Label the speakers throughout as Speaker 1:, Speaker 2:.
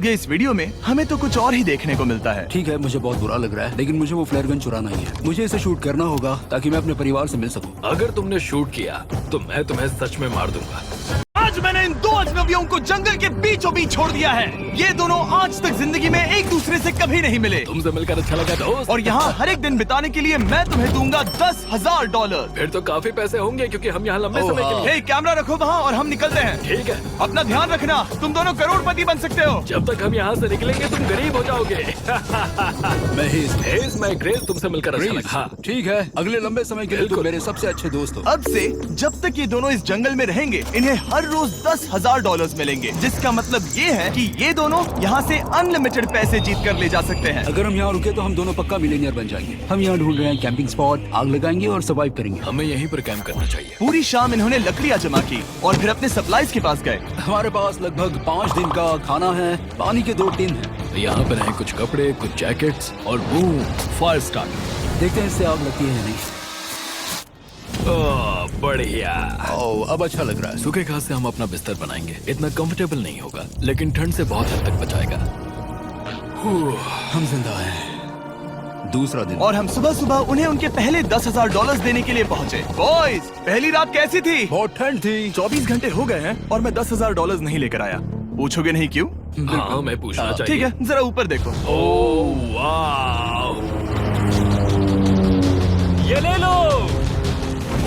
Speaker 1: ये इस वीडियो में हमें तो कुछ और ही देखने को मिलता है।
Speaker 2: ठीक है, मुझे बहुत बुरा लग रहा है, लेकिन मुझे वो फ्लेयर गन चुराना ही है। मुझे इसे शूट करना होगा ताकि मैं अपने परिवार से मिल सकूं।
Speaker 3: अगर तुमने शूट किया तो मैं तुम्हें सच में मार दूंगा।
Speaker 1: आज मैंने इन दो अजनबियों को जंगल के बीचों बीच छोड़ दिया है। ये दोनों आज तक जिंदगी में एक दूसरे से कभी नहीं मिले।
Speaker 3: तुमसे मिलकर अच्छा लगा दोस्त।
Speaker 1: और यहाँ हर एक दिन बिताने के लिए मैं तुम्हें दूंगा $10,000।
Speaker 3: फिर तो काफी पैसे होंगे क्योंकि हम यहाँ लंबे समय के लिए।
Speaker 1: हे, कैमरा रखो वहाँ और हम निकलते हैं।
Speaker 3: ठीक है,
Speaker 1: अपना ध्यान रखना, तुम दोनों करोड़पति बन सकते हो।
Speaker 3: जब तक हम यहाँ से निकलेंगे तुम गरीब हो जाओगे। मैं ग्रेस, तुमसे मिलकर अच्छा लगा। हाँ।
Speaker 2: ठीक है, अगले लंबे समय के लिए तुम मेरे सबसे अच्छे दोस्त हो।
Speaker 1: अब से जब तक ये दोनों इस जंगल में रहेंगे इन्हें हर रोज $10,000 मिलेंगे, जिसका मतलब ये है कि ये दोनों यहाँ से अनलिमिटेड पैसे जीत कर ले जा सकते हैं।
Speaker 2: अगर हम यहाँ रुके तो हम दोनों पक्का मिलियनियर बन जाएंगे। हम यहाँ ढूंढ रहे हैं कैंपिंग स्पॉट, आग लगाएंगे और सर्वाइव करेंगे।
Speaker 3: हमें यहीं पर कैंप करना चाहिए।
Speaker 1: पूरी शाम इन्होंने लकड़ियाँ जमा की और फिर अपने सप्लाईज के पास गए।
Speaker 2: हमारे पास लगभग 5 दिन का खाना है, पानी के 2 टिन हैं।
Speaker 3: यहाँ पर हैं कुछ कपड़े, कुछ जैकेट्स और बूम, फायर स्टार्ट।
Speaker 2: देखते हैं इससे आग लगती है या नहीं।
Speaker 3: बढ़िया।
Speaker 2: अब अच्छा लग रहा है।
Speaker 3: सूखे घास से हम अपना बिस्तर बनाएंगे। इतना कंफर्टेबल नहीं होगा, लेकिन ठंड से बहुत हद तक बचाएगा।
Speaker 2: हम जिंदा हैं। दूसरा दिन
Speaker 1: और हम सुबह सुबह उन्हें उनके पहले $10,000 देने के लिए पहुँचे। बॉयज, पहली रात कैसी थी?
Speaker 2: बहुत ठंड थी।
Speaker 1: 24 घंटे हो गए हैं और मैं $10,000 नहीं लेकर आया। पूछोगे नहीं क्यों?
Speaker 3: हाँ, मैं पूछना चाहिए।
Speaker 1: ठीक है, जरा ऊपर देखो।
Speaker 3: ओह वाह, ये ले लो।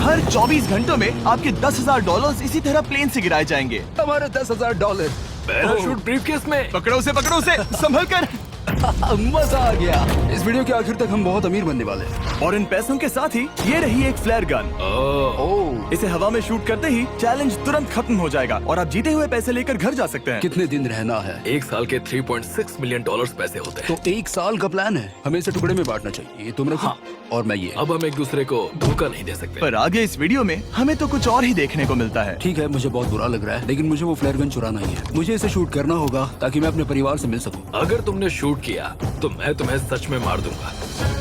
Speaker 1: हर 24 घंटों में आपके $10,000 इसी तरह प्लेन से गिराए जाएंगे।
Speaker 2: हमारे $10,000।
Speaker 3: पैराशूट ब्रीफकेस में।
Speaker 1: पकड़ो उसे संभल कर।
Speaker 2: मजा आ गया। इस वीडियो के आखिर तक हम बहुत अमीर बनने वाले हैं।
Speaker 1: और इन पैसों के साथ ही ये रही एक फ्लेयर गन। इसे हवा में शूट करते ही चैलेंज तुरंत खत्म हो जाएगा और आप जीते हुए पैसे लेकर घर जा सकते हैं।
Speaker 2: कितने दिन रहना है?
Speaker 3: एक साल के $3.6 मिलियन पैसे होते हैं।
Speaker 2: तो 1 साल का प्लान है। हमें इसे टुकड़े में बांटना चाहिए। ये तुम रखो।
Speaker 3: हाँ।
Speaker 2: और मैं ये।
Speaker 3: अब हम एक दूसरे को धोखा नहीं दे सकते।
Speaker 1: पर आगे इस वीडियो में हमें तो कुछ और ही देखने को मिलता है।
Speaker 2: ठीक है, मुझे बहुत बुरा लग रहा है, लेकिन मुझे वो फ्लेयर गन चुराना ही है। मुझे इसे शूट करना होगा ताकि मैं अपने परिवार से मिल सकूं।
Speaker 3: अगर तुमने शूट किया तो मैं तुम्हें सच में मार दूंगा।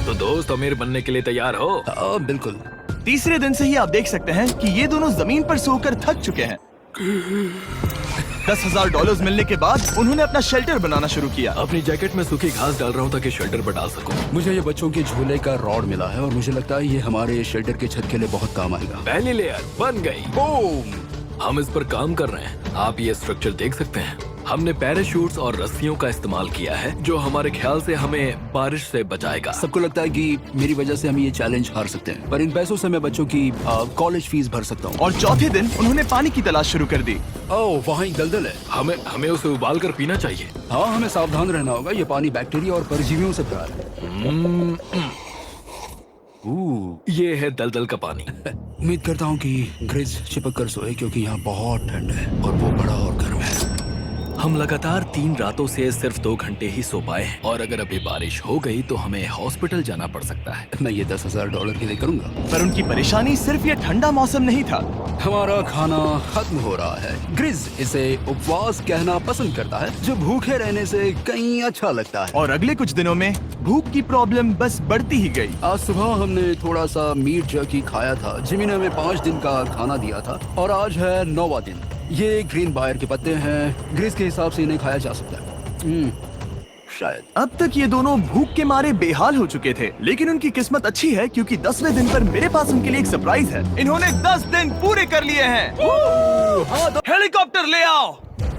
Speaker 3: तो दोस्त, अमीर बनने के लिए तैयार हो?
Speaker 2: बिल्कुल।
Speaker 1: तीसरे दिन से ही आप देख सकते हैं कि ये दोनों जमीन पर सोकर थक चुके हैं। $10,000 मिलने के बाद उन्होंने अपना शेल्टर बनाना शुरू किया।
Speaker 3: अपनी जैकेट में सूखी घास डाल रहा हूँ ताकि शेल्टर पर डाल सकूं।
Speaker 2: मुझे ये बच्चों के झूले का रॉड मिला है और मुझे लगता है ये हमारे शेल्टर के छत के लिए बहुत काम आएगा।
Speaker 3: पहली लेयर बन गई।
Speaker 2: बूम!
Speaker 3: हम इस पर काम कर रहे हैं। आप ये स्ट्रक्चर देख सकते हैं। हमने पैराशूट्स और रस्सियों का इस्तेमाल किया है, जो हमारे ख्याल से हमें बारिश से बचाएगा।
Speaker 2: सबको लगता है कि मेरी वजह से हम ये चैलेंज हार सकते हैं, पर इन पैसों से मैं बच्चों की कॉलेज फीस भर सकता हूँ।
Speaker 1: और चौथे दिन उन्होंने पानी की तलाश शुरू कर दी।
Speaker 2: ओह, वहाँ एक दलदल है।
Speaker 3: हमें उसे उबाल कर पीना चाहिए।
Speaker 2: हाँ, हमें सावधान रहना होगा। ये पानी बैक्टीरिया और परजीवियों से भरा है।
Speaker 3: ये है दलदल का पानी।
Speaker 2: उम्मीद करता हूँ कि ग्रेस चिपक कर सोए, क्योंकि यहाँ बहुत ठंड है और वो बड़ा और गर्म है।
Speaker 3: हम लगातार 3 रातों से सिर्फ 2 घंटे ही सो पाए हैं और अगर अभी बारिश हो गई तो हमें हॉस्पिटल जाना पड़ सकता है।
Speaker 2: मैं ये $10,000 के लिए करूँगा।
Speaker 1: पर उनकी परेशानी सिर्फ ये ठंडा मौसम नहीं था।
Speaker 2: हमारा खाना खत्म हो रहा है। ग्रिज इसे उपवास कहना पसंद करता है, जो भूखे रहने से कहीं अच्छा लगता है।
Speaker 1: और अगले कुछ दिनों में भूख की प्रॉब्लम बस बढ़ती ही गई।
Speaker 2: आज सुबह हमने थोड़ा सा मीट जर्की खाया था। जिमी ने हमें 5 दिन का खाना दिया था और आज है 9वां दिन। ये ग्रीन बायर के पत्ते हैं। ग्रीस के हिसाब से इन्हें खाया जा सकता है। शायद।
Speaker 1: अब तक ये दोनों भूख के मारे बेहाल हो चुके थे, लेकिन उनकी किस्मत अच्छी है क्योंकि 10वें दिन पर मेरे पास उनके लिए एक सरप्राइज है। इन्होंने 10 दिन पूरे कर लिए हैं। हेलीकॉप्टर ले आओ।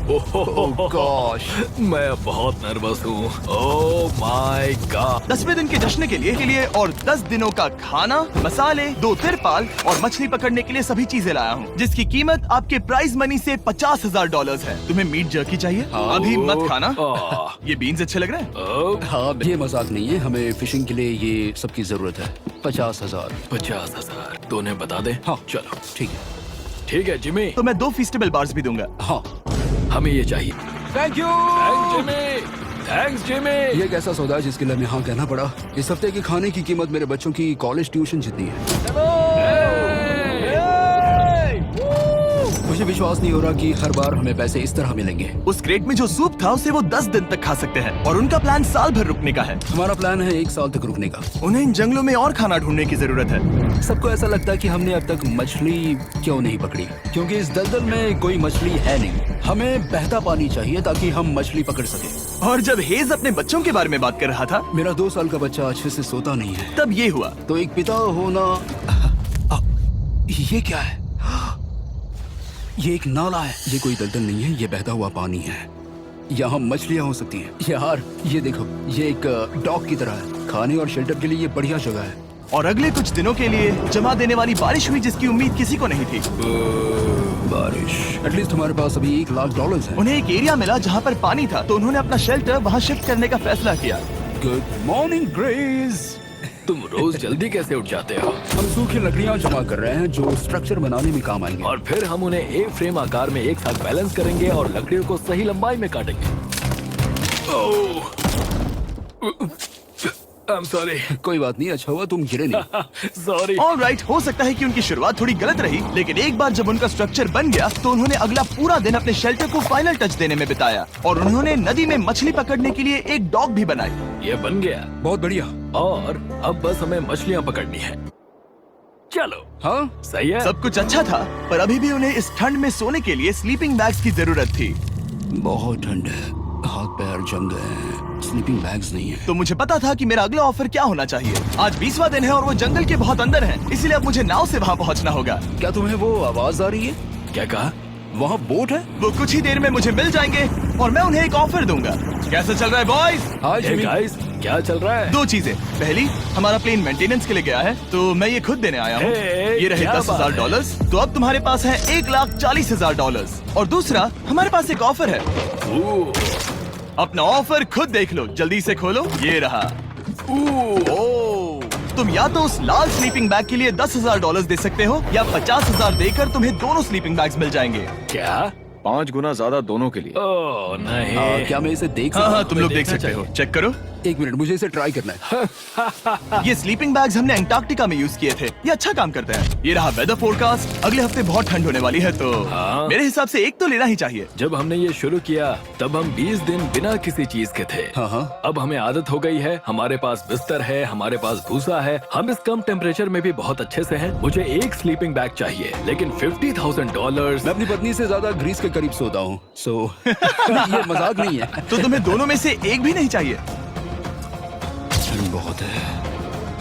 Speaker 2: गॉश,
Speaker 3: मैं बहुत नर्वस हूँ। Oh my God.
Speaker 1: 10वें दिन के जश्न के लिए और 10 दिनों का खाना, मसाले, 2 तिरपाल और मछली पकड़ने के लिए सभी चीजें लाया हूँ, जिसकी कीमत आपके प्राइज मनी से $50,000 है। तुम्हें मीट जर्की चाहिए? अभी मत खाना। ये बीन्स अच्छे लग रहे हैं।
Speaker 2: हाँ, ये मजाक नहीं है। हमें फिशिंग के लिए ये सबकी जरूरत है। 50,000।
Speaker 3: 50,000 तो उन्हें बता दे।
Speaker 2: हाँ,
Speaker 3: चलो
Speaker 2: ठीक है।
Speaker 3: ठीक है जिमी।
Speaker 1: तो मैं 2 फीस्टेबल बार्स भी दूंगा।
Speaker 2: हाँ,
Speaker 3: हमें ये चाहिए।
Speaker 2: Thank you.
Speaker 3: Thanks Jimmy.
Speaker 2: ये एक ऐसा सौदा है जिसके लिए हमें हाँ कहना पड़ा। इस हफ्ते के खाने की कीमत मेरे बच्चों की कॉलेज ट्यूशन जितनी है। मुझे विश्वास नहीं हो रहा कि हर बार हमें पैसे इस तरह मिलेंगे।
Speaker 1: उस क्रेट में जो सूप था उसे वो 10 दिन तक खा सकते हैं और उनका प्लान साल भर रुकने का है।
Speaker 2: हमारा प्लान है 1 साल तक रुकने का।
Speaker 1: उन्हें इन जंगलों में और खाना ढूंढने की जरूरत है।
Speaker 2: सबको ऐसा लगता है कि हमने अब तक मछली क्यों नहीं पकड़ी, क्योंकि इस दलदल में कोई मछली है नहीं। हमें बहता पानी चाहिए ताकि हम मछली पकड़ सके।
Speaker 1: और जब हेज अपने बच्चों के बारे में बात कर रहा था,
Speaker 2: मेरा 2 साल का बच्चा अच्छे से सोता नहीं है।
Speaker 1: तब ये हुआ।
Speaker 2: तो एक पिता होना, ये क्या है? ये एक नाला है। ये कोई दलदल नहीं है, ये बहता हुआ पानी है। यहाँ मछलियाँ हो सकती हैं। यार ये देखो, ये एक डॉक की तरह है। खाने और शेल्टर के लिए ये बढ़िया जगह है।
Speaker 1: और अगले कुछ दिनों के लिए जमा देने वाली बारिश हुई जिसकी उम्मीद किसी को नहीं थी।
Speaker 2: बारिश। एटलीस्ट हमारे पास अभी $1,00,000 है।
Speaker 1: उन्हें एक एरिया मिला जहाँ पर पानी था, तो उन्होंने अपना शेल्टर वहाँ शिफ्ट करने का फैसला किया।
Speaker 2: Good morning grace.
Speaker 3: तुम रोज जल्दी कैसे उठ जाते हो?
Speaker 2: हम सूखी लकड़ियाँ जमा कर रहे हैं जो स्ट्रक्चर बनाने में काम आएंगे।
Speaker 3: और फिर हम उन्हें एक फ्रेम आकार में एक साथ बैलेंस करेंगे और लकड़ियों को सही लंबाई में काटेंगे। I'm sorry.
Speaker 2: कोई बात नहीं, अच्छा हुआ तुम गिरे नहीं।
Speaker 3: Sorry.
Speaker 1: ऑलराइट, हो सकता है कि उनकी शुरुआत थोड़ी गलत रही, लेकिन एक बार जब उनका स्ट्रक्चर बन गया तो उन्होंने अगला पूरा दिन अपने शेल्टर को फाइनल टच देने में बिताया और उन्होंने नदी में मछली पकड़ने के लिए एक डॉग भी बनाई।
Speaker 3: ये बन गया
Speaker 2: बहुत बढ़िया।
Speaker 3: और अब बस हमें मछलियाँ पकड़नी है। चलो।
Speaker 2: हाँ
Speaker 3: सही है।
Speaker 1: सब कुछ अच्छा था, पर अभी भी उन्हें इस ठंड में सोने के लिए स्लीपिंग बैग्स की जरूरत थी।
Speaker 2: बहुत ठंड है, हाथ पैर जम गए हैं, स्लीपिंग बैग्स नहीं है।
Speaker 1: तो मुझे पता था कि मेरा अगला ऑफर क्या होना चाहिए। आज 20वां दिन है और वो जंगल के बहुत अंदर है, इसलिए अब मुझे नाव से वहाँ पहुँचना होगा।
Speaker 2: क्या तुम्हें वो आवाज आ रही है?
Speaker 3: क्या कहा?
Speaker 2: वहाँ बोट है।
Speaker 1: वो कुछ ही देर में मुझे मिल जाएंगे और मैं उन्हें एक ऑफर दूंगा। कैसा चल रहा है बॉयज?
Speaker 2: हाय
Speaker 3: Hey
Speaker 2: जिमी।
Speaker 3: guys, क्या चल रहा है?
Speaker 1: 2 चीजें। पहली, हमारा प्लेन मेंटेनेंस के लिए गया है, तो मैं ये खुद देने आया हूँ।
Speaker 3: Hey,
Speaker 1: ये रहे
Speaker 3: क्या
Speaker 1: $10,000, तो अब तुम्हारे पास है $1,40,000। और दूसरा, हमारे पास एक ऑफर है। अपना ऑफर खुद देख लो, जल्दी से खोलो। ये रहा। तुम या तो उस लाल स्लीपिंग बैग के लिए $10,000 दे सकते हो, या 50,000 देकर तुम्हें दोनों स्लीपिंग बैग्स मिल जाएंगे।
Speaker 3: क्या?
Speaker 4: 5 गुना ज्यादा दोनों के लिए।
Speaker 3: ओह नहीं।
Speaker 2: क्या मैं इसे देख
Speaker 1: हाँ
Speaker 2: सकता
Speaker 1: हाँ,
Speaker 2: हूँ?
Speaker 1: तुम लोग देख
Speaker 3: देखना
Speaker 1: सकते हो।
Speaker 3: चाहिए।
Speaker 1: चेक करो।
Speaker 2: 1 मिनट, मुझे इसे ट्राई करना है।
Speaker 1: ये स्लीपिंग बैग्स हमने अंटार्कटिका में यूज किए थे। ये अच्छा काम करते हैं। ये रहा वेदर फोरकास्ट। अगले हफ्ते बहुत ठंड होने वाली है, तो
Speaker 3: हाँ।
Speaker 1: मेरे हिसाब से एक तो लेना ही चाहिए।
Speaker 3: जब हमने ये शुरू किया तब हम 20 दिन बिना किसी चीज के थे।
Speaker 2: हाँ।
Speaker 3: अब हमें आदत हो गई है। हमारे पास बिस्तर है, हमारे पास भूसा है। हम इस कम टेम्परेचर में भी बहुत अच्छे से हैं। मुझे एक स्लीपिंग बैग चाहिए, लेकिन $50,000।
Speaker 2: मैं अपनी पत्नी से ज्यादा ग्रीस के करीब सोता हूँ, सो ये मजाक नहीं है।
Speaker 1: तो तुम्हें दोनों में से एक भी नहीं चाहिए?
Speaker 2: ठंड बहुत है,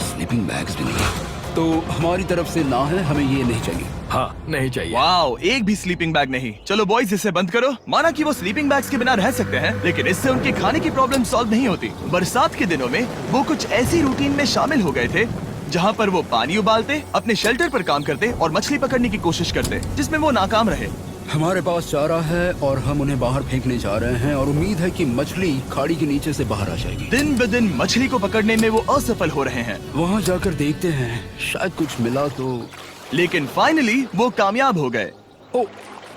Speaker 2: स्लीपिंग बैग्स भी नहीं है। तो हमारी तरफ से ना है, हमें ये नहीं चाहिए।
Speaker 3: हाँ, नहीं चाहिए।
Speaker 1: वाओ, एक भी स्लीपिंग बैग नहीं। चलो बॉयज, इसे बंद करो। माना कि वो स्लीपिंग बैग्स के बिना रह सकते हैं, लेकिन इससे उनके खाने की प्रॉब्लम सॉल्व नहीं होती। बरसात के दिनों में वो कुछ ऐसी रूटीन में शामिल हो गए थे जहाँ पर वो पानी उबालते, अपने शेल्टर पर काम करते और मछली पकड़ने की कोशिश करते, जिसमें वो नाकाम रहे।
Speaker 2: हमारे पास चारा है और हम उन्हें बाहर फेंकने जा रहे हैं और उम्मीद है कि मछली खाड़ी के नीचे से बाहर आ जाएगी।
Speaker 1: दिन ब दिन मछली को पकड़ने में वो असफल हो रहे हैं,
Speaker 2: वहाँ जाकर देखते हैं, शायद कुछ मिला तो।
Speaker 1: लेकिन फाइनली वो कामयाब हो गए।
Speaker 2: ओ,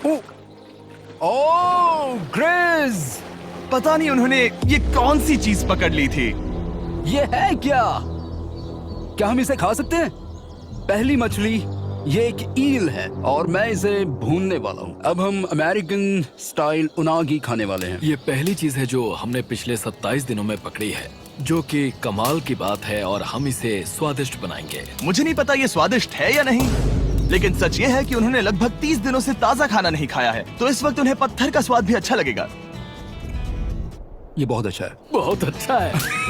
Speaker 2: ओ, ओ, ग्रेस!
Speaker 1: पता नहीं उन्होंने ये कौन सी चीज पकड़ ली थी।
Speaker 2: ये है क्या? क्या हम इसे खा सकते हैं? पहली मछली, ये एक ईल है और मैं इसे भूनने वाला हूँ। अब हम अमेरिकन स्टाइल उनागी खाने वाले हैं।
Speaker 3: ये पहली चीज है जो हमने पिछले 27 दिनों में पकड़ी है, जो कि कमाल की बात है और हम इसे स्वादिष्ट बनाएंगे।
Speaker 1: मुझे नहीं पता ये स्वादिष्ट है या नहीं, लेकिन सच ये है कि उन्होंने लगभग 30 दिनों से ताजा खाना नहीं खाया है, तो इस वक्त उन्हें पत्थर का स्वाद भी अच्छा लगेगा।
Speaker 2: ये बहुत अच्छा है।
Speaker 3: बहुत अच्छा है।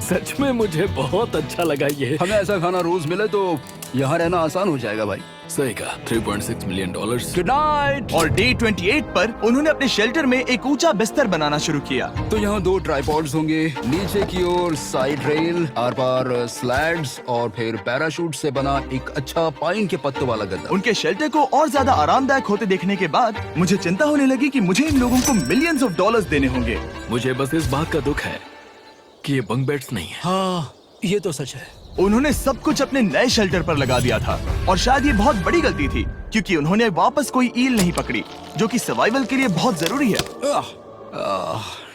Speaker 3: सच में मुझे बहुत अच्छा लगा ये।
Speaker 2: हमें ऐसा खाना रोज मिले तो यहाँ रहना आसान हो जाएगा भाई।
Speaker 3: सही कहा। $3.6 मिलियन।
Speaker 2: Good night.
Speaker 1: और डे 28 पर उन्होंने अपने शेल्टर में एक ऊंचा बिस्तर बनाना शुरू किया।
Speaker 2: तो यहाँ 2 ट्राइपॉड्स होंगे, नीचे की ओर side rail, are par slides और फिर पैराशूट से बना एक अच्छा पाइन के पत्तों वाला गद्दा।
Speaker 1: उनके शेल्टर को और ज्यादा आरामदायक होते देखने के बाद मुझे चिंता होने लगी कि मुझे इन लोगों को मिलियंस ऑफ डॉलर्स देने होंगे।
Speaker 3: मुझे बस इस बात का दुख है कि ये बंक बेड्स नहीं है।
Speaker 2: हाँ, ये तो सच है।
Speaker 1: उन्होंने सब कुछ अपने नए शेल्टर पर लगा दिया था और शायद ये बहुत बड़ी गलती थी, क्योंकि उन्होंने वापस कोई ईल नहीं पकड़ी, जो कि सर्वाइवल के लिए बहुत जरूरी है।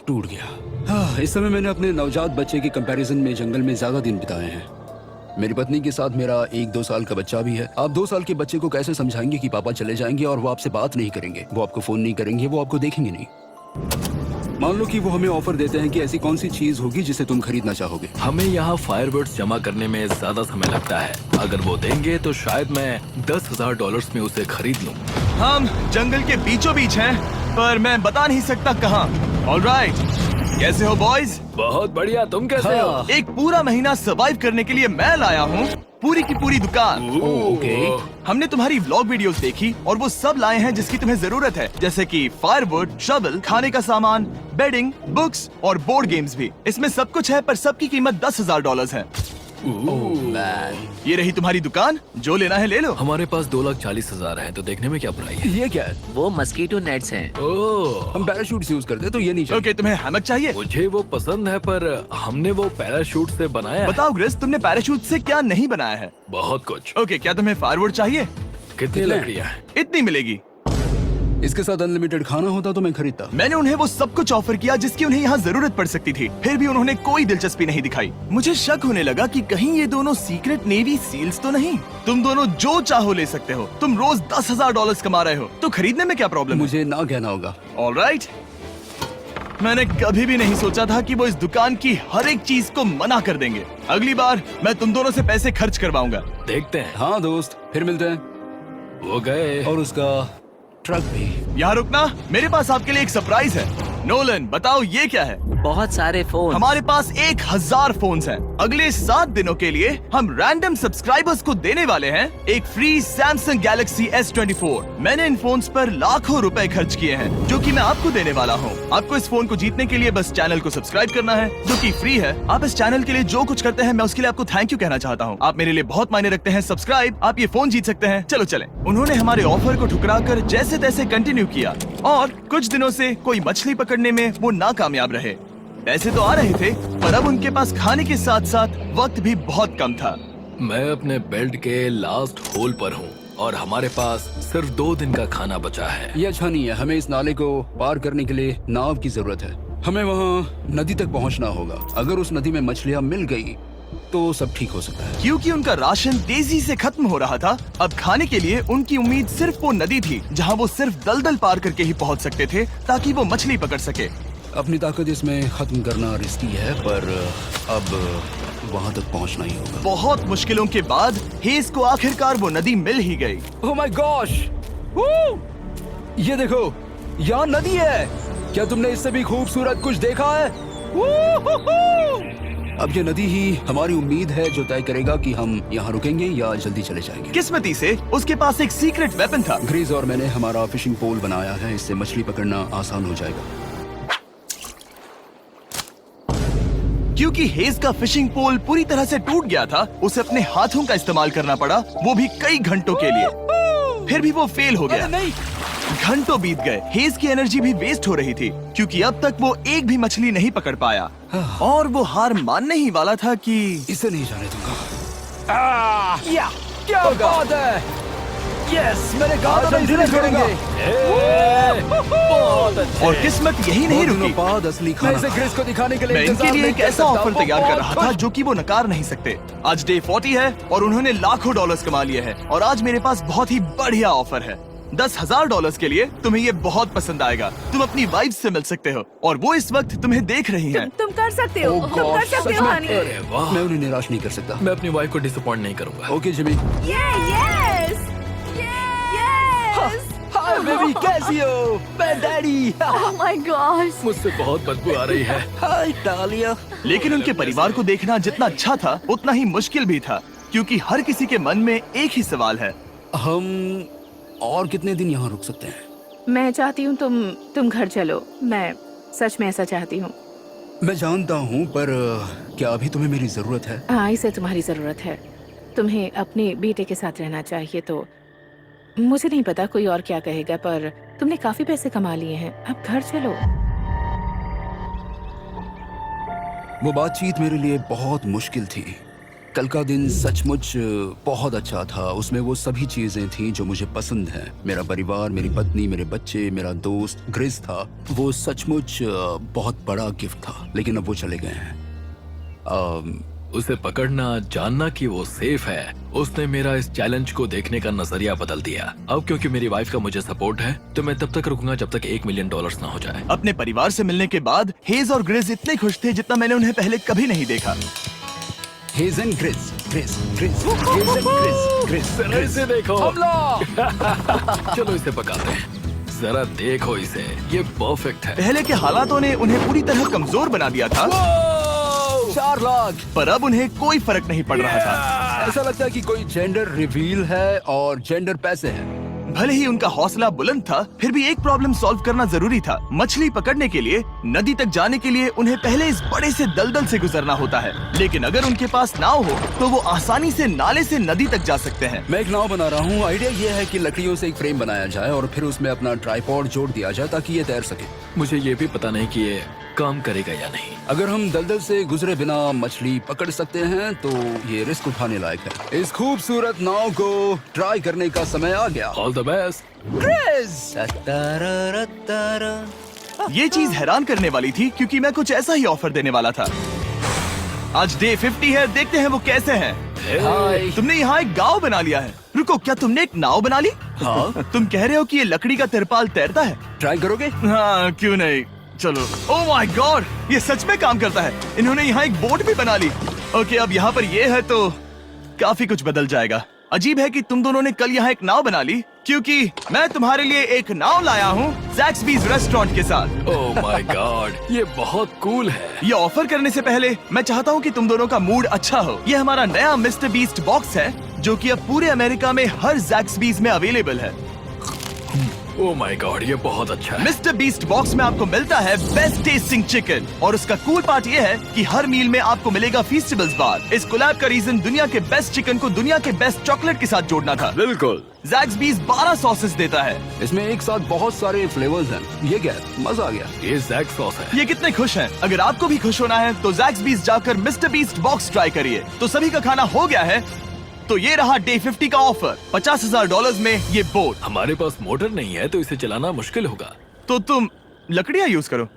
Speaker 2: टूट गया। इस समय मैंने अपने नवजात बच्चे के कंपैरिजन में जंगल में ज्यादा दिन बिताए हैं। मेरी पत्नी के साथ मेरा 1-2 साल का बच्चा भी है। आप 2 साल के बच्चे को कैसे समझाएंगे कि पापा चले जाएंगे और वो आपसे बात नहीं करेंगे, वो आपको फोन नहीं करेंगे, वो आपको देखेंगे नहीं। मान लो कि वो हमें ऑफर देते हैं कि ऐसी कौन सी चीज होगी जिसे तुम खरीदना चाहोगे।
Speaker 3: हमें यहाँ फायरवर्ड्स जमा करने में ज्यादा समय लगता है। अगर वो देंगे तो शायद मैं $10,000 में उसे खरीद लूँ।
Speaker 1: हम जंगल के बीचों बीच हैं, पर मैं बता नहीं सकता कहाँ। ऑलराइट, कैसे हो बॉयज?
Speaker 3: बहुत बढ़िया, तुम कैसे हो?
Speaker 1: एक पूरा महीना सरवाइव करने के लिए मैं लाया हूँ पूरी की पूरी दुकान।
Speaker 2: ओके।
Speaker 1: हमने तुम्हारी व्लॉग वीडियोस देखी और वो सब लाए हैं जिसकी तुम्हें जरूरत है, जैसे कि फायरवुड, शवल, खाने का सामान, बेडिंग, बुक्स और बोर्ड गेम्स भी। इसमें सब कुछ है, पर सबकी कीमत $10,000 है। ये रही तुम्हारी दुकान, जो लेना है ले लो।
Speaker 3: हमारे पास 2,40,000 है, तो देखने में क्या बुराई है?
Speaker 2: ये क्या है?
Speaker 5: वो मस्कीटो नेट्स हैं।
Speaker 3: ओह,
Speaker 2: हम पैराशूट यूज करते हैं तो ये नहीं चाहिए।
Speaker 1: ओके, तुम्हें हैमक चाहिए?
Speaker 3: मुझे वो पसंद है, पर हमने वो पैराशूट से बनाया है।
Speaker 1: बताओ ग्रेस, तुमने पैराशूट से क्या नहीं बनाया है?
Speaker 3: बहुत कुछ।
Speaker 1: ओके, क्या तुम्हें फायरवुड चाहिए?
Speaker 3: कितनी लकड़ियाँ हैं?
Speaker 1: इतनी मिलेगी।
Speaker 2: इसके साथ अनलिमिटेड खाना होता तो मैं खरीदता।
Speaker 1: मैंने उन्हें वो सब कुछ ऑफर किया जिसकी उन्हें यहाँ जरूरत पड़ सकती थी, फिर भी उन्होंने कोई दिलचस्पी नहीं दिखाई। मुझे शक होने लगा कि कहीं ये दोनों सीक्रेट नेवी सील्स तो नहीं। तुम दोनों जो चाहो ले सकते हो। तुम रोज $10,000 कमा रहे हो, तो खरीदने में क्या प्रॉब्लम है?
Speaker 2: मुझे ना कहना होगा।
Speaker 1: ऑलराइट, मैंने कभी भी नहीं सोचा था कि वो इस दुकान की हर एक चीज को मना कर देंगे। अगली बार मैं तुम दोनों से पैसे खर्च करवाऊंगा।
Speaker 3: देखते हैं।
Speaker 2: हाँ दोस्त, फिर मिलते हैं।
Speaker 3: वो गए।
Speaker 2: और उसका ट्रक भी।
Speaker 1: यहाँ रुकना, मेरे पास आपके लिए एक सरप्राइज है। नोलन, बताओ ये क्या है?
Speaker 5: बहुत सारे फोन।
Speaker 1: हमारे पास 1,000 फोन्स हैं। अगले 7 दिनों के लिए हम रैंडम सब्सक्राइबर्स को देने वाले हैं एक फ्री सैमसंग गैलेक्सी S24। मैंने इन फोन्स पर लाखों रुपए खर्च किए हैं, जो कि मैं आपको देने वाला हूँ। आपको इस फोन को जीतने के लिए बस चैनल को सब्सक्राइब करना है, जो कि फ्री है। आप इस चैनल के लिए जो कुछ करते हैं, मैं उसके लिए आपको थैंक यू कहना चाहता हूँ। आप मेरे लिए बहुत मायने रखते हैं। सब्सक्राइब, आप ये फोन जीत सकते हैं। चलो चलें। उन्होंने हमारे ऑफर को ठुकरा कर जैसे तैसे कंटिन्यू किया और कुछ दिनों से कोई मछली पकड़ने में वो नाकामयाब रहे। पैसे तो आ रहे थे, पर अब उनके पास खाने के साथ साथ वक्त भी बहुत कम था।
Speaker 3: मैं अपने बेल्ट के लास्ट होल पर हूँ और हमारे पास सिर्फ 2 दिन का खाना बचा है।
Speaker 2: ये अच्छा नहीं है। हमें इस नाले को पार करने के लिए नाव की जरूरत है। हमें वहाँ नदी तक पहुँचना होगा। अगर उस नदी में मछलियाँ मिल गई तो सब ठीक हो सकता है।
Speaker 1: क्योंकि उनका राशन तेजी से खत्म हो रहा था, अब खाने के लिए उनकी उम्मीद सिर्फ वो नदी थी, जहाँ वो सिर्फ दलदल पार करके ही पहुँच सकते थे, ताकि वो मछली पकड़ सके।
Speaker 2: अपनी ताकत इसमें खत्म करना रिस्की है, पर अब वहाँ तक पहुँचना ही होगा।
Speaker 1: बहुत मुश्किलों के बाद हेस को आखिरकार वो नदी मिल ही गई।
Speaker 2: Oh my gosh! ये देखो, यहाँ नदी है। क्या तुमने इससे भी खूबसूरत कुछ देखा है? अब ये नदी ही हमारी उम्मीद है जो तय करेगा कि हम यहाँ रुकेंगे या जल्दी चले जाएंगे।
Speaker 1: किस्मती से उसके पास एक सीक्रेट वेपन था।
Speaker 2: ग्रीज और मैंने हमारा फिशिंग पोल बनाया है, इससे मछली पकड़ना आसान हो जाएगा।
Speaker 1: क्योंकि हेज का फिशिंग पोल पूरी तरह से टूट गया था, उसे अपने हाथों का इस्तेमाल करना पड़ा, वो भी कई घंटों के लिए। फिर भी वो फेल हो गया।
Speaker 2: नहीं।
Speaker 1: घंटों बीत गए, हेज की एनर्जी भी वेस्ट हो रही थी, क्योंकि अब तक वो एक भी मछली नहीं पकड़ पाया और वो हार मानने ही वाला था कि
Speaker 2: इसे नहीं जाने दूंगा। क्या बात है? यस, मैंने कहा था इसे नहीं छोड़ेंगे।
Speaker 3: बहुत अच्छे।
Speaker 1: और किस्मत यही नहीं रुकी।
Speaker 2: बाद असली खाना। मैं इसे ग्रिस को दिखाने के लिए
Speaker 1: मैं इनके
Speaker 2: इंतजार
Speaker 1: लिए
Speaker 2: नहीं
Speaker 1: एक
Speaker 2: कर
Speaker 1: ऐसा
Speaker 2: सकता।
Speaker 1: ऑफर तैयार कर रहा था
Speaker 2: बहुत
Speaker 1: जो कि वो नकार नहीं सकते। आज डे 40 है और उन्होंने लाखों डॉलर्स कमा लिए हैं और आज मेरे पास बहुत ही बढ़िया ऑफर है। $10,000 के लिए तुम्हें ये बहुत पसंद आएगा। तुम अपनी वाइफ से मिल सकते हो और वो इस वक्त तुम्हें देख रही हैं।
Speaker 6: तुम कर सकते हो,
Speaker 2: Oh
Speaker 6: तुम कर
Speaker 2: gosh,
Speaker 6: सकते
Speaker 2: सच
Speaker 6: हो
Speaker 2: में?
Speaker 6: हनी।
Speaker 3: अरे वाह,
Speaker 2: मैं उन्हें निराश नहीं कर सकता।
Speaker 3: मैं अपनी वाइफ को डिसअपॉइंट नहीं करूंगा।
Speaker 2: Okay Jimmy.
Speaker 6: Yes
Speaker 2: hi baby, कैसी हो? मैं डैडी।
Speaker 6: Oh my God.
Speaker 3: मुझसे बहुत बदबू आ रही है।
Speaker 2: हाय डालिया।
Speaker 1: लेकिन उनके परिवार को देखना जितना अच्छा था उतना ही मुश्किल भी था, क्योंकि हर किसी के मन में एक ही सवाल है।
Speaker 2: हम और कितने दिन यहाँ रुक सकते हैं?
Speaker 6: मैं चाहती हूँ तुम घर चलो। मैं सच में ऐसा चाहती हूँ।
Speaker 2: मैं जानता हूँ, पर क्या अभी तुम्हें मेरी जरूरत है?
Speaker 6: हाँ, इसे तुम्हारी जरूरत है। तुम्हें अपने बेटे के साथ रहना चाहिए। तो मुझे नहीं पता कोई और क्या कहेगा, पर तुमने काफी पैसे कमा लिए हैं, अब घर चलो।
Speaker 2: वो बातचीत मेरे लिए बहुत मुश्किल थी। कल का दिन सचमुच बहुत अच्छा था। उसमें वो सभी चीजें थी जो मुझे पसंद हैं। मेरा परिवार, मेरी पत्नी, मेरे बच्चे, मेरा दोस्त ग्रिस था। वो सचमुच बहुत बड़ा गिफ्ट था, लेकिन अब वो चले गए हैं।
Speaker 3: उसे पकड़ना, जानना कि वो सेफ है, उसने मेरा इस चैलेंज को देखने का नजरिया बदल दिया। अब क्योंकि मेरी वाइफ का मुझे सपोर्ट है तो मैं तब तक रुकूंगा जब तक $1 मिलियन ना हो जाए।
Speaker 1: अपने परिवार से मिलने के बाद हेज और ग्रिज इतने खुश थे जितना मैंने उन्हें पहले कभी नहीं देखा।
Speaker 2: हेज एंड ग्रिज, ग्रिज, ग्रिज, हेज एंड ग्रिज, ग्रिज,
Speaker 3: जरा इसे देखो।
Speaker 2: हमला!
Speaker 3: चलो इसे पकाते हैं। जरा देखो इसे, ये परफेक्ट है।
Speaker 1: पहले के हालातों ने उन्हें पूरी तरह कमजोर बना दिया था,
Speaker 2: 4 लाख।
Speaker 1: पर अब उन्हें कोई फर्क नहीं पड़ रहा था।
Speaker 2: ऐसा लगता है कि कोई जेंडर रिवील है और जेंडर पैसे हैं।
Speaker 1: भले ही उनका हौसला बुलंद था, फिर भी एक प्रॉब्लम सॉल्व करना जरूरी था। मछली पकड़ने के लिए नदी तक जाने के लिए उन्हें पहले इस बड़े से दलदल से गुजरना होता है, लेकिन अगर उनके पास नाव हो तो वो आसानी से नाले से नदी तक जा सकते हैं।
Speaker 2: मैं एक नाव बना रहा हूँ। आइडिया ये है कि लकड़ियों से एक फ्रेम बनाया जाए और फिर उसमें अपना ट्राइपॉड जोड़ दिया जाए ताकि ये तैर सके।
Speaker 3: मुझे ये भी पता नहीं कि ये काम करेगा या नहीं।
Speaker 2: अगर हम दलदल से गुजरे बिना मछली पकड़ सकते हैं तो ये रिस्क उठाने लायक है। इस खूबसूरत नाव को ट्राई करने का समय आ गया।
Speaker 3: All the best.
Speaker 1: ये चीज हैरान करने वाली थी क्योंकि मैं कुछ ऐसा ही ऑफर देने वाला था। आज डे 50 है, देखते हैं वो कैसे हैं।
Speaker 2: हाय।
Speaker 1: तुमने यहाँ एक गांव बना लिया है। रुको, क्या तुमने एक नाव बना ली?
Speaker 2: हाँ।
Speaker 1: तुम कह रहे हो कि ये लकड़ी का तिरपाल तैरता है?
Speaker 2: ट्राई करोगे?
Speaker 1: हाँ, क्यों नहीं, चलो। ओह माय गॉड, ये सच में काम करता है। इन्होंने यहाँ एक बोट भी बना ली। ओके, अब यहाँ पर ये है तो काफी कुछ बदल जाएगा। अजीब है कि तुम दोनों ने कल यहाँ एक नाव बना ली, क्योंकि मैं तुम्हारे लिए एक नाव लाया हूँ ज़ैक्सबीज़ रेस्टोरेंट के साथ।
Speaker 3: ओह माय गॉड, ये बहुत कूल है।
Speaker 1: ये ऑफर करने से पहले मैं चाहता हूँ कि तुम दोनों का मूड अच्छा हो। ये हमारा नया मिस्टर बीस्ट बॉक्स है जो कि अब पूरे अमेरिका में हर ज़ैक्सबीज़ में अवेलेबल है।
Speaker 3: ओह माय गॉड, ये बहुत अच्छा है।
Speaker 1: मिस्टर बीस्ट बॉक्स में आपको मिलता है बेस्ट टेस्टिंग चिकन, और उसका कूल पार्ट ये है कि हर मील में आपको मिलेगा फीस्टेबल्स बार। इस कोलैब का रीजन दुनिया के बेस्ट चिकन को दुनिया के बेस्ट चॉकलेट के साथ जोड़ना था।
Speaker 4: बिल्कुल।
Speaker 1: ज़ैक्सबीज़ 12 सॉसेस देता है।
Speaker 2: इसमें एक साथ बहुत सारे फ्लेवर्स हैं। ये क्या है? मजा आ गया।
Speaker 3: ये जैक सॉस है।
Speaker 1: ये कितने खुश हैं। अगर आपको भी खुश होना है तो ज़ैक्सबीज़ जाकर मिस्टर बीस्ट बॉक्स ट्राई करिए। तो सभी का खाना हो गया है, तो ये रहा डे 50 का ऑफर। $50,000 में ये बोट।
Speaker 3: हमारे पास मोटर नहीं है तो इसे चलाना मुश्किल होगा।
Speaker 1: तो तुम लकड़ियाँ यूज करो।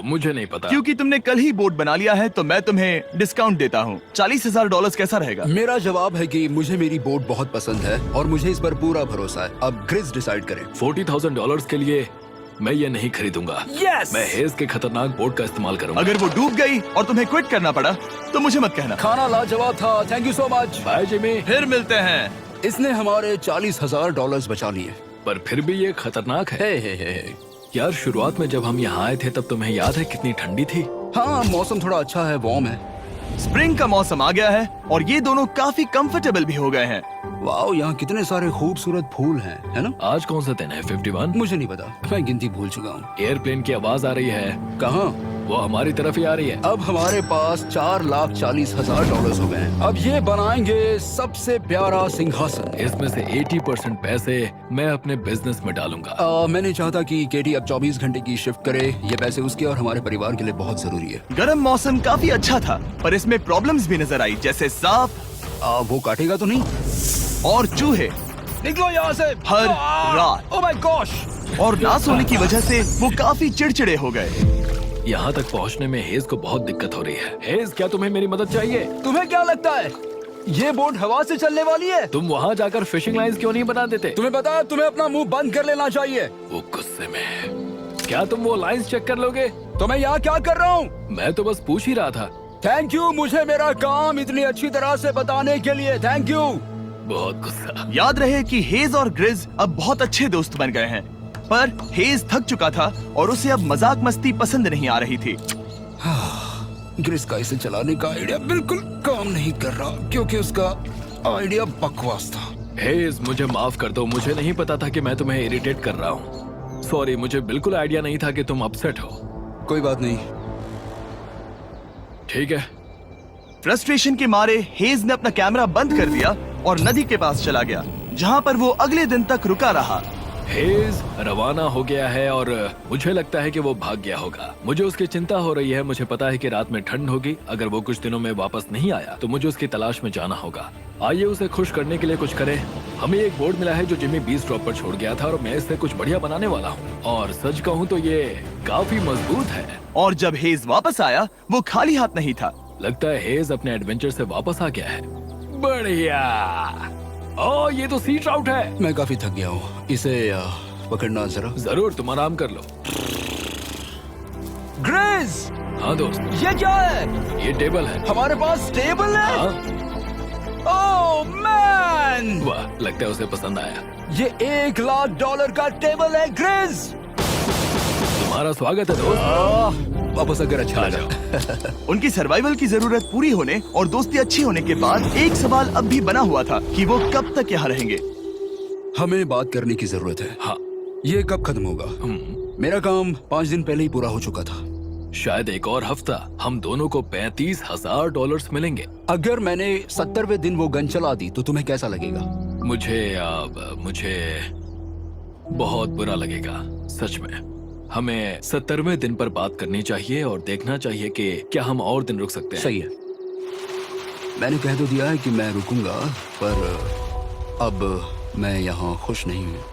Speaker 3: मुझे नहीं पता।
Speaker 1: क्योंकि तुमने कल ही बोट बना लिया है तो मैं तुम्हें डिस्काउंट देता हूँ। $40,000 कैसा रहेगा?
Speaker 2: मेरा जवाब है कि मुझे मेरी बोट बहुत पसंद है और मुझे इस पर पूरा भरोसा है। अब ग्रिज डिसाइड करें।
Speaker 3: $40,000 के लिए मैं ये नहीं खरीदूंगा।
Speaker 2: Yes!
Speaker 3: मैं हेज के खतरनाक बोट का इस्तेमाल करूंगा।
Speaker 1: अगर वो डूब गई और तुम्हें क्विट करना पड़ा तो मुझे मत कहना।
Speaker 2: खाना लाजवाब था। Thank you so much.
Speaker 3: Bye Jimmy.
Speaker 1: फिर मिलते हैं।
Speaker 2: इसने हमारे $40,000 बचा लिए।
Speaker 3: पर फिर भी ये खतरनाक है।
Speaker 2: हे।
Speaker 3: यार, शुरुआत में जब हम यहाँ आए थे तब तुम्हें याद है कितनी ठंडी थी?
Speaker 2: हाँ, मौसम थोड़ा अच्छा है, वार्म है।
Speaker 1: स्प्रिंग का मौसम आ गया है और ये दोनों काफी कंफर्टेबल भी हो गए हैं।
Speaker 2: वाओ, यहाँ कितने सारे खूबसूरत फूल हैं, है ना?
Speaker 3: आज कौन सा दिन है? 51?
Speaker 2: मुझे नहीं पता, मैं गिनती भूल चुका हूँ।
Speaker 3: एयरप्लेन की आवाज आ रही है।
Speaker 2: कहाँ?
Speaker 3: वो हमारी तरफ ही आ रही है।
Speaker 2: अब हमारे पास $4,40,000 हो गए हैं। अब ये बनाएंगे सबसे प्यारा सिंहासन।
Speaker 3: इसमें से 80% पैसे मैं अपने बिजनेस में डालूंगा।
Speaker 2: मैं नहीं चाहता कि केटी अब 24 घंटे की शिफ्ट करे। ये पैसे उसके और हमारे परिवार के लिए बहुत जरूरी है।
Speaker 1: गर्म मौसम काफी अच्छा था, पर इसमें प्रॉब्लम्स भी नजर आई, जैसे सांप
Speaker 2: वो काटेगा तो नहीं?
Speaker 1: और चूहे
Speaker 2: निकलो यहाँ से
Speaker 1: हर रात।
Speaker 2: Oh my gosh!
Speaker 1: और ना सोने की वजह से वो काफी चिड़चिड़े हो गए।
Speaker 3: यहाँ तक पहुँचने में हेज को बहुत दिक्कत हो रही है। हेज, क्या तुम्हें मेरी मदद चाहिए?
Speaker 2: तुम्हें क्या लगता है ये बोट हवा से चलने वाली है?
Speaker 3: तुम वहाँ जाकर फिशिंग लाइंस क्यों नहीं बना देते?
Speaker 2: तुम्हें पता है, तुम्हें अपना मुंह बंद कर लेना चाहिए।
Speaker 3: वो गुस्से में। क्या तुम वो लाइंस चेक कर लोगे?
Speaker 2: तो मैं यहाँ क्या कर रहा हूँ?
Speaker 3: मैं तो बस पूछ ही रहा था।
Speaker 2: थैंक यू मुझे मेरा काम इतनी अच्छी तरह से बताने के लिए। Thank you.
Speaker 3: बहुत गुस्सा।
Speaker 1: याद रहे कि हेज और ग्रिज अब बहुत अच्छे दोस्त बन गए हैं, पर हेज थक चुका था और उसे अब मजाक मस्ती पसंद नहीं आ रही थी।
Speaker 2: ग्रिस का इसे चलाने का आइडिया बिल्कुल काम नहीं कर रहा क्योंकि उसका आइडिया बकवास था।
Speaker 3: हेज, मुझे माफ कर दो। मुझे नहीं पता था कि मैं तुम्हें इरिटेट कर रहा हूँ। सॉरी, मुझे बिल्कुल आइडिया नहीं था कि तुम अपसेट हो।
Speaker 2: कोई बात नहीं।
Speaker 3: ठीक है।
Speaker 1: फ्रस्ट्रेशन के मारे हेज ने अपना कैमरा बंद कर दिया और नदी के पास चला गया, जहाँ पर वो अगले दिन तक रुका रहा।
Speaker 3: हेज रवाना हो गया है और मुझे लगता है कि वो भाग गया होगा। मुझे उसकी चिंता हो रही है। मुझे पता है कि रात में ठंड होगी। अगर वो कुछ दिनों में वापस नहीं आया तो मुझे उसकी तलाश में जाना होगा। आइए उसे खुश करने के लिए कुछ करें। हमें एक बोर्ड मिला है जो जिमी बीस ड्रॉप पर छोड़ गया था और मैं इससे कुछ बढ़िया बनाने वाला हूँ। और सच कहूँ तो ये काफी मजबूत है।
Speaker 1: और जब हेज वापस आया वो खाली हाथ नहीं था,
Speaker 3: लगता है हेज अपने एडवेंचर से वापस आ गया है। बढ़िया। ओ, ये तो सी ट्राउट है।
Speaker 2: मैं काफी थक गया हूँ, इसे पकड़ना जरा।
Speaker 3: जरूर, तुम आराम कर लो।
Speaker 2: ग्रिज,
Speaker 3: हाँ दोस्त,
Speaker 2: ये क्या है?
Speaker 3: ये टेबल है।
Speaker 2: हमारे पास टेबल है।
Speaker 3: हाँ,
Speaker 2: ओह मैन,
Speaker 3: वाह, लगता है उसे पसंद आया।
Speaker 2: ये $1,00,000 का टेबल है ग्रिज।
Speaker 3: तुम्हारा स्वागत है दोस्त।
Speaker 2: वापस अगर अच्छा
Speaker 3: आ
Speaker 2: लगा।
Speaker 3: जाओ।
Speaker 1: उनकी सर्वाइवल की जरूरत पूरी होने और दोस्ती अच्छी होने के बाद एक सवाल अब भी बना हुआ था कि वो कब तक यहाँ रहेंगे।
Speaker 2: हमें बात करने की जरूरत है।
Speaker 3: हाँ,
Speaker 2: ये कब खत्म होगा? मेरा काम 5 दिन पहले ही पूरा हो चुका था।
Speaker 3: शायद एक और हफ्ता। हम दोनों को $35,000 मिलेंगे।
Speaker 2: अगर मैंने 70वें दिन वो गन चला दी तो तुम्हें कैसा लगेगा?
Speaker 3: मुझे बहुत बुरा लगेगा, सच में। हमें 70वें दिन पर बात करनी चाहिए और देखना चाहिए कि क्या हम और दिन रुक सकते हैं।
Speaker 2: सही है। मैंने कह तो दिया है कि मैं रुकूंगा, पर अब मैं यहाँ खुश नहीं हूँ।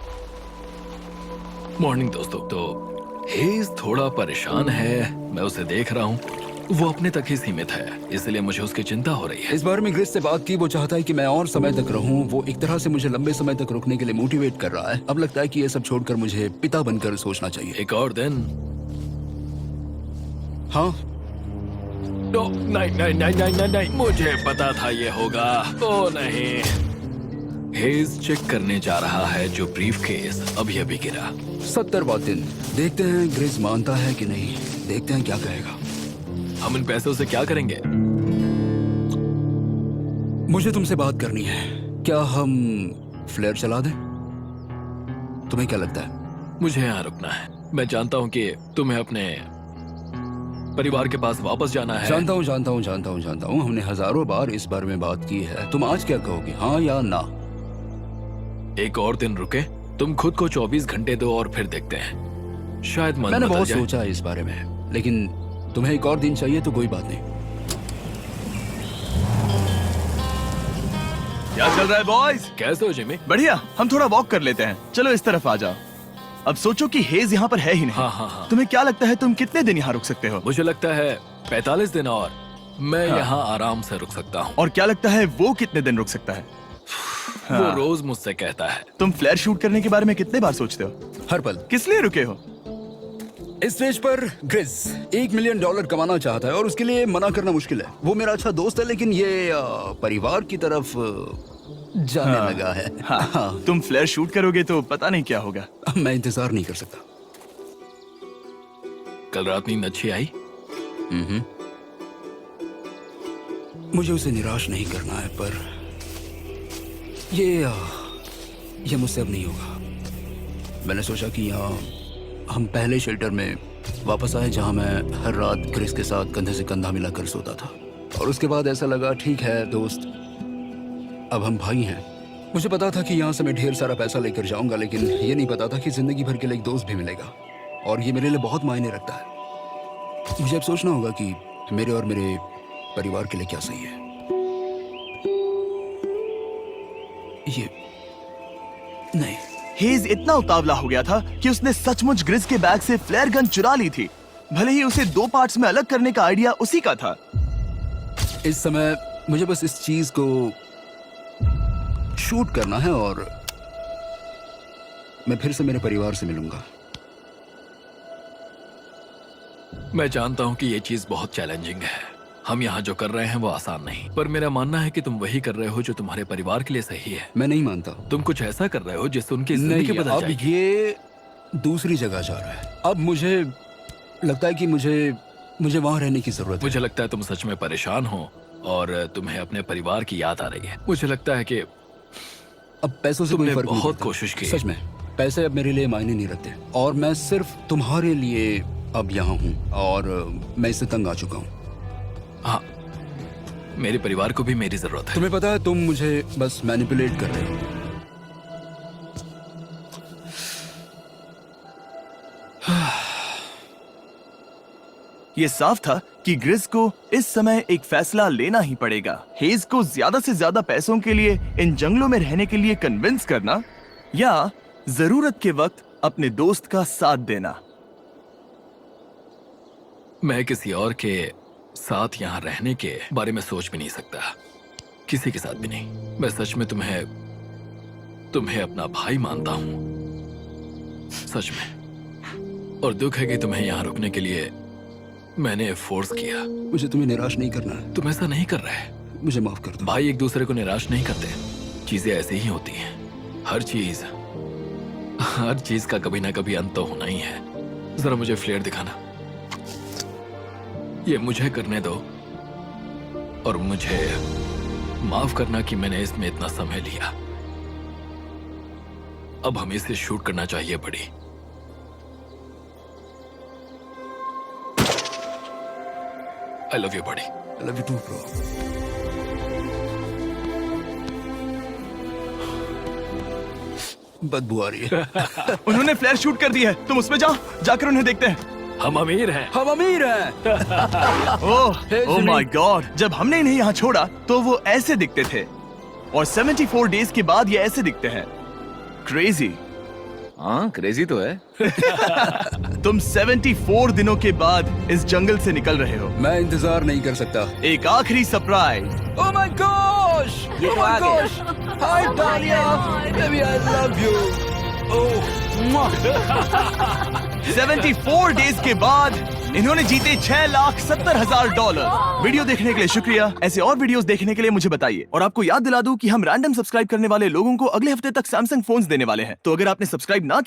Speaker 3: मॉर्निंग दोस्तों। तो हेज थोड़ा परेशान है, मैं उसे देख रहा हूँ। वो अपने तक ही सीमित है, इसलिए मुझे उसकी चिंता हो रही है।
Speaker 2: इस बार में ग्रिस से बात की, वो चाहता है कि मैं और समय तक रहूं। वो एक तरह से मुझे लंबे समय तक रुकने के लिए मोटिवेट कर रहा है। अब लगता है कि ये सब छोड़कर मुझे पिता बनकर सोचना चाहिए।
Speaker 3: एक और दिन।
Speaker 2: हाँ,
Speaker 3: नहीं नहीं नहीं नहीं नहीं नहीं, मुझे पता था ये होगा। ओ नहीं। हेज चेक करने जा रहा है जो ब्रीफकेस अभी अभी गिरा।
Speaker 2: 70वां दिन। देखते हैं ग्रिस मानता है कि नहीं। देखते हैं क्या कहेगा।
Speaker 3: हम इन पैसों से क्या करेंगे?
Speaker 2: मुझे तुमसे बात करनी है। क्या हम फ्लेयर चला दें? तुम्हें क्या लगता है?
Speaker 3: मुझे यहाँ रुकना है। मैं जानता हूँ कि तुम्हें अपने परिवार के पास वापस जाना है।
Speaker 2: जानता हूँ। हमने हजारों बार इस बारे में बात की है। तुम आज क्या कहोगे, हाँ या ना?
Speaker 3: एक और दिन रुके। तुम खुद को 24 घंटे दो और फिर देखते हैं। शायद मन
Speaker 2: मैंने
Speaker 3: बदल
Speaker 2: बहुत
Speaker 3: जाए।
Speaker 2: सोचा है इस बारे में, लेकिन तुम्हें एक और दिन चाहिए तो कोई बात नहीं।
Speaker 1: क्या चल रहा है बॉयज?
Speaker 3: कैसे हो जिमी?
Speaker 1: बढ़िया। हम थोड़ा वॉक कर लेते हैं। चलो इस तरफ आ जाओ। अब सोचो कि हेज यहाँ पर है ही नहीं।
Speaker 3: हाँ।
Speaker 1: तुम्हें क्या लगता है तुम कितने दिन यहाँ रुक सकते हो?
Speaker 3: मुझे लगता है 45 दिन और मैं यहाँ आराम से रुक सकता हूँ।
Speaker 1: और क्या लगता है वो कितने दिन रुक सकता है?
Speaker 3: वो रोज मुझसे कहता है।
Speaker 1: तुम फ्लेयर शूट करने के बारे में कितने बार सोचते हो?
Speaker 2: हर पल।
Speaker 1: किस लिए रुके हो?
Speaker 2: इस स्टेज पर ग्रिस $1 मिलियन कमाना चाहता है और उसके लिए मना करना मुश्किल है। वो मेरा अच्छा दोस्त है, लेकिन ये परिवार की तरफ जाने लगा है।
Speaker 1: हाँ। तुम फ्लेयर शूट करोगे तो पता नहीं क्या होगा।
Speaker 2: मैं इंतजार नहीं कर सकता।
Speaker 3: कल रात नींद अच्छी आई?
Speaker 2: मुझे उसे निराश नहीं करना है, पर ये मुझसे अब नहीं होगा। मैंने सोचा कि यहाँ हम पहले शेल्टर में वापस आए, जहाँ मैं हर रात ग्रिस के साथ कंधे से कंधा मिलाकर सोता था। और उसके बाद ऐसा लगा, ठीक है दोस्त, अब हम भाई हैं। मुझे पता था कि यहाँ से मैं ढेर सारा पैसा लेकर जाऊंगा, लेकिन ये नहीं पता था कि जिंदगी भर के लिए एक दोस्त भी मिलेगा। और ये मेरे लिए बहुत मायने रखता है। मुझे अब सोचना होगा कि मेरे और मेरे परिवार के लिए क्या सही है। ये नहीं।
Speaker 1: हेज इतना उतावला हो गया था कि उसने सचमुच ग्रिस के बैग से फ्लेयर गन चुरा ली थी, भले ही उसे 2 पार्ट्स में अलग करने का आइडिया उसी का था।
Speaker 2: इस समय मुझे बस इस चीज को शूट करना है और मैं फिर से मेरे परिवार से मिलूंगा।
Speaker 3: मैं जानता हूँ कि ये चीज बहुत चैलेंजिंग है। हम यहाँ जो कर रहे हैं वो आसान नहीं, पर मेरा मानना है कि तुम वही कर रहे हो जो तुम्हारे परिवार के लिए सही है।
Speaker 2: मैं नहीं मानता।
Speaker 3: तुम कुछ ऐसा कर रहे हो जिससे उनकी जिंदगी
Speaker 2: नहीं,
Speaker 3: बदल
Speaker 2: अब
Speaker 3: जाएगी।
Speaker 2: ये दूसरी जगह जा रहा है। अब मुझे लगता है कि मुझे वहां रहने की जरूरत है।
Speaker 3: मुझे लगता है तुम सच में परेशान हो और तुम्हें अपने परिवार की याद आ रही है। मुझे लगता है कि
Speaker 2: अब पैसों से कोई
Speaker 3: तुमने
Speaker 2: फर्क नहीं
Speaker 3: बहुत
Speaker 2: पड़ता।
Speaker 3: कोशिश की।
Speaker 2: सच में पैसे अब मेरे लिए मायने नहीं रखते और मैं सिर्फ तुम्हारे लिए अब यहाँ हूँ और मैं इससे तंग आ चुका हूँ।
Speaker 3: हाँ, मेरे परिवार को भी मेरी जरूरत है।
Speaker 2: तुम्हें पता है, तुम मुझे बस मैनिपुलेट कर रहे हो।
Speaker 1: ये साफ था कि ग्रिस को इस समय एक फैसला लेना ही पड़ेगा। हेज को ज्यादा से ज्यादा पैसों के लिए इन जंगलों में रहने के लिए कन्विंस करना या जरूरत के वक्त अपने दोस्त का साथ देना।
Speaker 3: मैं किसी और के साथ यहाँ रहने के बारे में सोच भी नहीं सकता, किसी के साथ भी नहीं। मैं सच में तुम्हें अपना भाई मानता हूँ, सच में। और दुख है कि तुम्हें यहाँ रुकने के लिए मैंने फोर्स किया।
Speaker 2: मुझे तुम्हें निराश नहीं करना है।
Speaker 3: तुम ऐसा नहीं कर रहे।
Speaker 2: मुझे माफ कर दो।
Speaker 3: भाई एक दूसरे को निराश नहीं करते, चीजें ऐसे ही होती हैं। हर चीज का कभी ना कभी अंत तो होना ही है। जरा मुझे फ्लेयर दिखाना। ये मुझे करने दो और मुझे माफ करना कि मैंने इसमें इतना समय लिया। अब हमें इसे शूट करना चाहिए बड़ी। आई लव यू बड़ी।
Speaker 2: I love you too, bro. बदबू आ रही है।
Speaker 1: उन्होंने फ्लेयर शूट कर दी है, तुम उसमें जाओ, जाकर उन्हें देखते हैं।
Speaker 3: हम अमीर हैं।
Speaker 2: हम अमीर हैं।
Speaker 1: ओह
Speaker 2: Hey,
Speaker 1: oh
Speaker 2: Jimmy.
Speaker 1: My God, जब हमने इन्हें यहाँ छोड़ा तो वो ऐसे दिखते थे और 74 डेज के बाद ये ऐसे दिखते हैं। क्रेजी।
Speaker 4: हाँ क्रेजी तो है।
Speaker 1: तुम 74 दिनों के बाद इस जंगल से निकल रहे हो।
Speaker 2: मैं इंतजार नहीं कर सकता।
Speaker 1: एक आखिरी सरप्राइज।
Speaker 2: Oh my gosh!
Speaker 5: ये
Speaker 2: Oh
Speaker 5: तो
Speaker 2: my
Speaker 5: आ गया।
Speaker 2: gosh! Hi, Dahlia! Baby, I love you. Oh, mwah.
Speaker 1: 74 days के बाद इन्होंने जीते $6,70,000। वीडियो देखने के लिए शुक्रिया। ऐसे और वीडियोस देखने के लिए मुझे बताइए। और आपको याद दिला दूं कि हम रैंडम सब्सक्राइब करने वाले लोगों को अगले हफ्ते तक सैमसंग फोन्स देने वाले हैं। तो अगर आपने सब्सक्राइब ना